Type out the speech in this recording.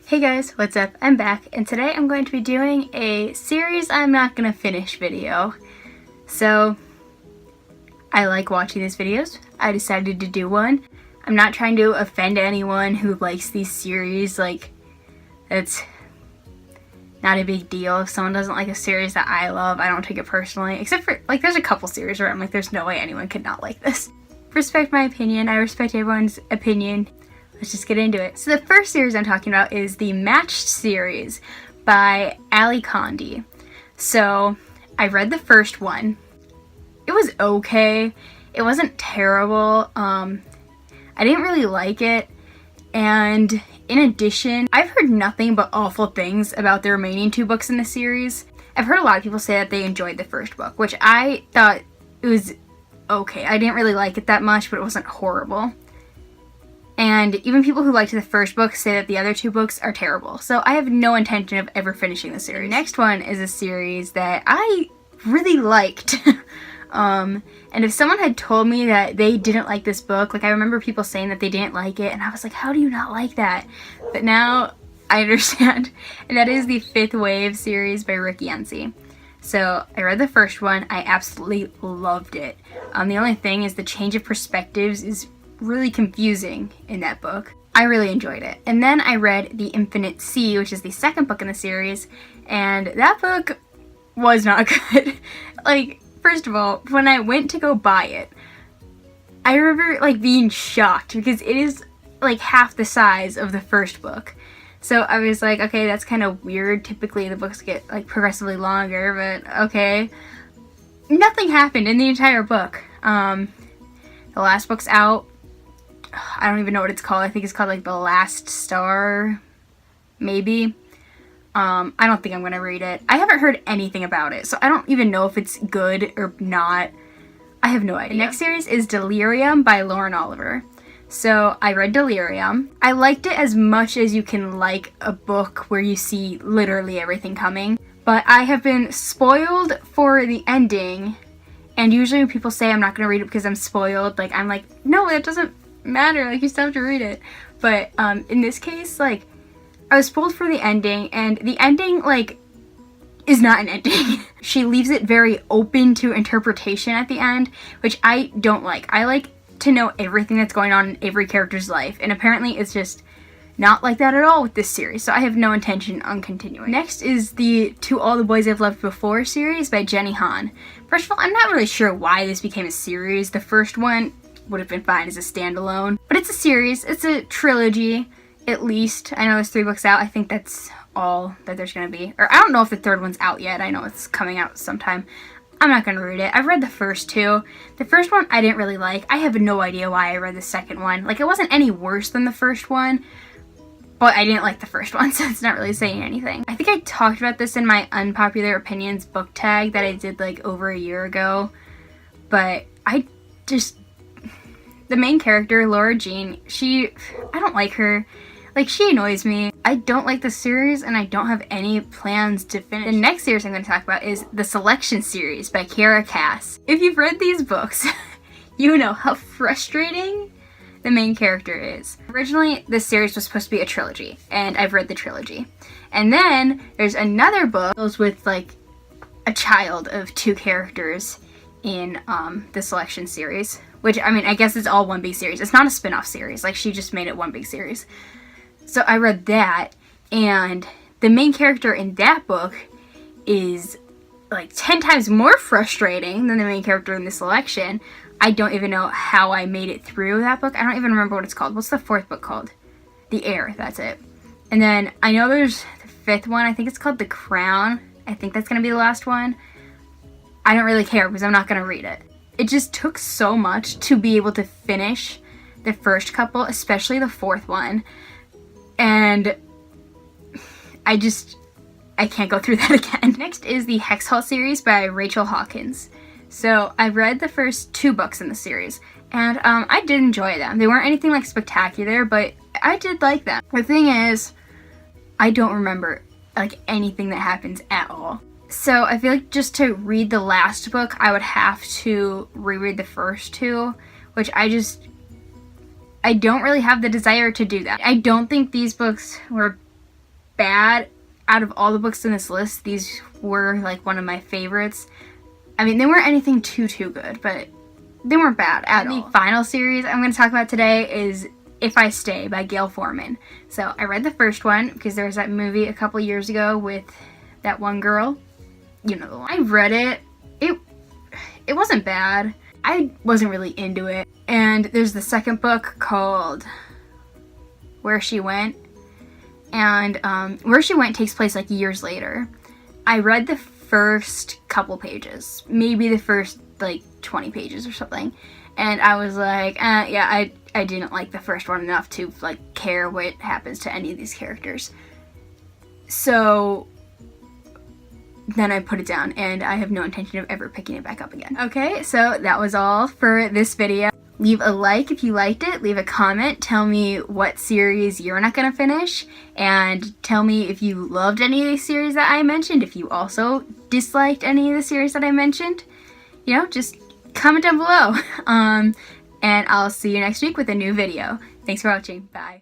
Hey guys, what's up? I'm back, and today I'm going to be doing a series I'm not gonna finish video. So, I like watching these videos. I decided to do one. I'm not trying to offend anyone who likes these series, like, it's not a big deal. If someone doesn't like a series that I love, I don't take it personally. Except for, like, there's a couple series where I'm like, there's no way anyone could not like this. Respect my opinion, I respect everyone's opinion. Let's just get into it. So the first series I'm talking about is the Matched series by Ali Condi. So I read the first one. It was okay. It wasn't terrible. I didn't really like it. And in addition, I've heard nothing but awful things about the remaining two books in the series. I've heard a lot of people say that they enjoyed the first book, which I thought it was okay. I didn't really like it that much, but it wasn't horrible. And even people who liked the first book say that the other two books are terrible. So I have no intention of ever finishing the series. The next one is a series that I really liked. And if someone had told me that they didn't like this book, like I remember people saying that they didn't like it, and I was like, how do you not like that? But now I understand. And that is the Fifth Wave series by Rick Yancey. So I read the first one. I absolutely loved it. The only thing is the change of perspectives is really confusing in that book. I really enjoyed it. And then I read The Infinite Sea, which is the second book in the series, and that book was not good. Like, first of all, when I went to go buy it, I remember like being shocked because it is like half the size of the first book. So I was like, okay, that's kind of weird. Typically the books get like progressively longer, but okay. Nothing happened in the entire book. The last book's out. I don't even know what it's called. I think it's called like The Last Star, maybe. I don't think I'm gonna read it. I haven't heard anything about it, so I don't even know if it's good or not. I have no idea. The next series is Delirium by Lauren Oliver. So I read Delirium. I liked it as much as you can like a book where you see literally everything coming, but I have been spoiled for the ending, and usually when people say I'm not gonna read it because I'm spoiled, like I'm like, no, that doesn't matter, like you still have to read it. But in this case, like I was spoiled for the ending, and the ending like is not an ending. She leaves it very open to interpretation at the end, which I don't like. I like to know everything that's going on in every character's life, and apparently it's just not like that at all with this series, so I have no intention on continuing. Next is the To All the Boys I've Loved Before series by Jenny Han. First of all, I'm not really sure why this became a series. The first one would have been fine as a standalone, but it's a series. It's a trilogy, at least. I know there's 3 books out. I think that's all that there's gonna be. Or I don't know if the third one's out yet. I know it's coming out sometime. I'm not gonna read it. I've read the first 2. The first one I didn't really like. I have no idea why I read the second one. Like, it wasn't any worse than the first one, but I didn't like the first one, so it's not really saying anything. I think I talked about this in my Unpopular Opinions book tag that I did like over a year ago, but I just, the main character, Laura Jean, I don't like her. Like, she annoys me. I don't like the series, and I don't have any plans to finish. The next series I'm going to talk about is The Selection series by Kara Cass. If you've read these books, you know how frustrating the main character is. Originally, this series was supposed to be a trilogy, and I've read the trilogy. And then there's another book that deals with like a child of 2 characters in the Selection series, which, I mean, I guess it's all one big series. It's not a spin-off series. Like, she just made it one big series. So I read that, and the main character in that book is like 10 times more frustrating than the main character in the Selection. I don't even know how I made it through that book. I don't even remember what it's called. What's the 4th book called? The Heir, that's it. And then I know there's the 5th one. I think it's called The Crown. I think that's going to be the last one. I don't really care because I'm not going to read it. It just took so much to be able to finish the first couple, especially the 4th one. And I can't go through that again. Next is the Hexhaul series by Rachel Hawkins. So I read the first 2 books in the series, and I did enjoy them. They weren't anything like spectacular, but I did like them. The thing is, I don't remember like anything that happens at all. So I feel like just to read the last book, I would have to reread the first 2, which I don't really have the desire to do that. I don't think these books were bad. Out of all the books in this list, these were like one of my favorites. I mean, they weren't anything too good, but they weren't bad at all. The final series I'm going to talk about today is If I Stay by Gail Forman. So I read the first one because there was that movie a couple years ago with that one girl. You know the one. I read it. It wasn't bad. I wasn't really into it. And there's the second book called Where She Went. And Where She Went takes place like years later. I read the first couple pages, maybe the first like 20 pages or something, and I was like, yeah, I didn't like the first one enough to like care what happens to any of these characters. So then I put it down, and I have no intention of ever picking it back up again. Okay, so that was all for this video. Leave a like if you liked it, leave a comment, tell me what series you're not gonna finish, and tell me if you loved any of these series that I mentioned, if you also disliked any of the series that I mentioned. You know, just comment down below. And I'll see you next week with a new video. Thanks for watching. Bye.